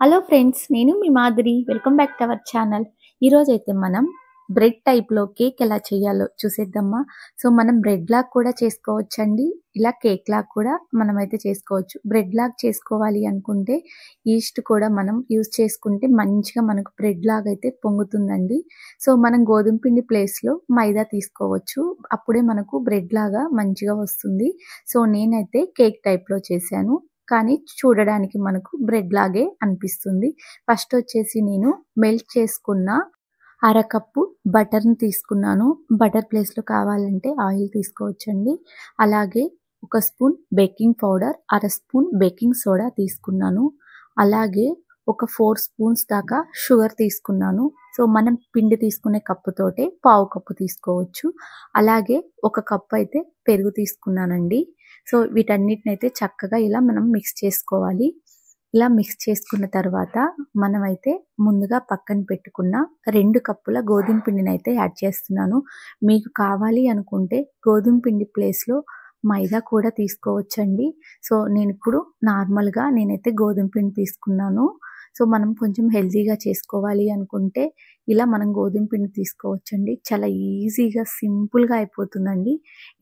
Hello friends, నేను మీ Madhuri. Welcome back to our channel. ఈరోజైతే మనం బ్రెడ్ టైప్లో కేక్ ఎలా చేయాలో చూసేద్దామా. సో మనం బ్రెడ్ లాగా కూడా చేసుకోవచ్చండి, ఇలా కేక్ లాగా కూడా మనమైతే చేసుకోవచ్చు. బ్రెడ్ లాగా చేసుకోవాలి అనుకుంటే ఈస్ట్ కూడా మనం యూజ్ చేసుకుంటే మంచిగా మనకు బ్రెడ్ లాగా అయితే పొంగుతుందండి. సో మనం గోధుమ పిండి ప్లేస్లో మైదా తీసుకోవచ్చు, అప్పుడే మనకు బ్రెడ్ లాగా మంచిగా వస్తుంది. సో నేనైతే కేక్ టైప్లో చేశాను, కానీ చూడడానికి మనకు బ్రెడ్ లాగే అనిపిస్తుంది. ఫస్ట్ వచ్చేసి నేను మెల్ట్ చేసుకున్న అరకప్పు బటర్ని తీసుకున్నాను. బటర్ ప్లేస్లో కావాలంటే ఆయిల్ తీసుకోవచ్చండి. అలాగే ఒక స్పూన్ బేకింగ్ పౌడర్, అర స్పూన్ బేకింగ్ సోడా తీసుకున్నాను. అలాగే ఒక 4 స్పూన్స్ దాకా షుగర్ తీసుకున్నాను. సో మనం పిండి తీసుకునే కప్పుతోటే పావు కప్పు తీసుకోవచ్చు. అలాగే ఒక కప్పు అయితే పెరుగు తీసుకున్నానండి. సో వీటన్నిటిని అయితే చక్కగా ఇలా మనం మిక్స్ చేసుకోవాలి. ఇలా మిక్స్ చేసుకున్న తర్వాత మనమైతే ముందుగా పక్కన పెట్టుకున్న 2 కప్పుల గోధుమ పిండిని అయితే యాడ్ చేస్తున్నాను. మీకు కావాలి అనుకుంటే గోధుమ పిండి ప్లేస్లో మైదా కూడా తీసుకోవచ్చండి. సో నేను ఇప్పుడు నార్మల్గా నేనైతే గోధుమ పిండి తీసుకున్నాను. సో మనం కొంచెం హెల్తీగా చేసుకోవాలి అనుకుంటే ఇలా మనం గోధుమ పిండి తీసుకోవచ్చండి. చాలా ఈజీగా సింపుల్గా అయిపోతుందండి.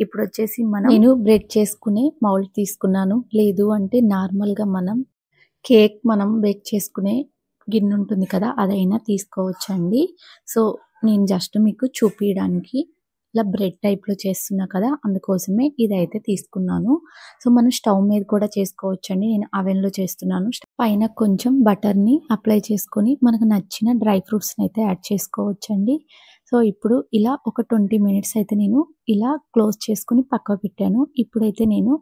ఇప్పుడు వచ్చేసి నేను బ్రెడ్ చేసుకునే మౌల్డ్ తీసుకున్నాను. లేదు అంటే నార్మల్గా మనం బేక్ చేసుకునే గిన్నె ఉంటుంది కదా, అదైనా తీసుకోవచ్చండి. సో నేను జస్ట్ మీకు చూపించడానికి ఇలా బ్రెడ్ టైప్లో చేస్తున్నా కదా, అందుకోసమే ఇదైతే తీసుకున్నాను. సో మనం స్టవ్ మీద కూడా చేసుకోవచ్చండి. నేను అవెన్లో చేస్తున్నాను. పైన కొంచెం బటర్ని అప్లై చేసుకొని మనకు నచ్చిన డ్రై ఫ్రూట్స్ని అయితే యాడ్ చేసుకోవచ్చండి. సో ఇప్పుడు ఇలా ఒక 20 మినిట్స్ అయితే నేను ఇలా క్లోజ్ చేసుకుని పక్కకు పెట్టాను. ఇప్పుడైతే నేను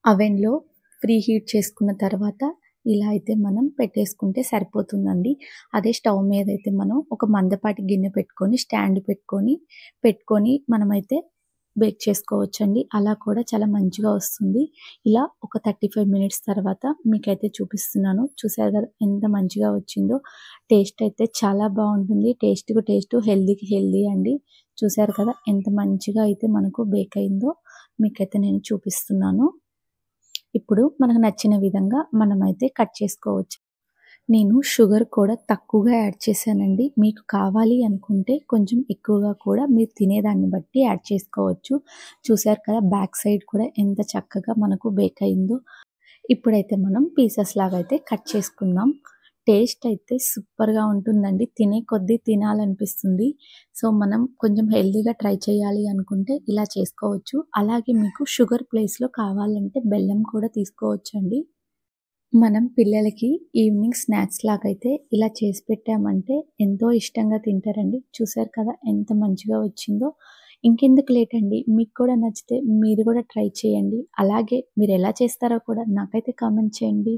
అవెన్లో ప్రీ హీట్ చేసుకున్న తర్వాత ఇలా అయితే మనం పెట్టేసుకుంటే సరిపోతుందండి. అదే స్టవ్ మీద అయితే మనం ఒక మందపాటి గిన్నె పెట్టుకొని స్టాండ్ పెట్టుకొని మనమైతే బేక్ చేసుకోవచ్చండి. అలా కూడా చాలా మంచిగా వస్తుంది. ఇలా ఒక 35 మినిట్స్ తర్వాత మీకైతే చూపిస్తున్నాను. చూసారు కదా ఎంత మంచిగా వచ్చిందో. టేస్ట్ అయితే చాలా బాగుంటుంది. టేస్ట్కి టేస్ట్, హెల్దీకి హెల్దీ అండి. చూసారు కదా ఎంత మంచిగా అయితే మనకు బేక్ అయిందో. మీకైతే నేను చూపిస్తున్నాను. ఇప్పుడు మనకు నచ్చిన విధంగా మనమైతే కట్ చేసుకోవచ్చు. నేను షుగర్ కూడా తక్కువగా యాడ్ చేశానండి. మీకు కావాలి అనుకుంటే కొంచెం ఎక్కువగా కూడా మీరు తినేదాన్ని బట్టి యాడ్ చేసుకోవచ్చు. చూసారు కదా బ్యాక్ సైడ్ కూడా ఎంత చక్కగా మనకు బేక్ అయిందో. ఇప్పుడైతే మనం పీసెస్ లాగా అయితే కట్ చేసుకుందాం. టేస్ట్ అయితే సూపర్గా ఉంటుందండి. తినే కొద్దీ తినాలనిపిస్తుంది. సో మనం కొంచెం హెల్తీగా ట్రై చేయాలి అనుకుంటే ఇలా చేసుకోవచ్చు. అలాగే మీకు షుగర్ ప్లేస్లో కావాలంటే బెల్లం కూడా తీసుకోవచ్చండి. మనం పిల్లలకి ఈవినింగ్ స్నాక్స్ లాగైతే ఇలా చేసి పెట్టామంటే ఎంతో ఇష్టంగా తింటారండి. చూసారు కదా ఎంత మంచిగా వచ్చిందో. ఇంకెందుకు లేట్ అండి, మీకు కూడా నచ్చితే మీరు కూడా ట్రై చేయండి. అలాగే మీరు ఎలా చేస్తారో కూడా నాకైతే కామెంట్ చేయండి.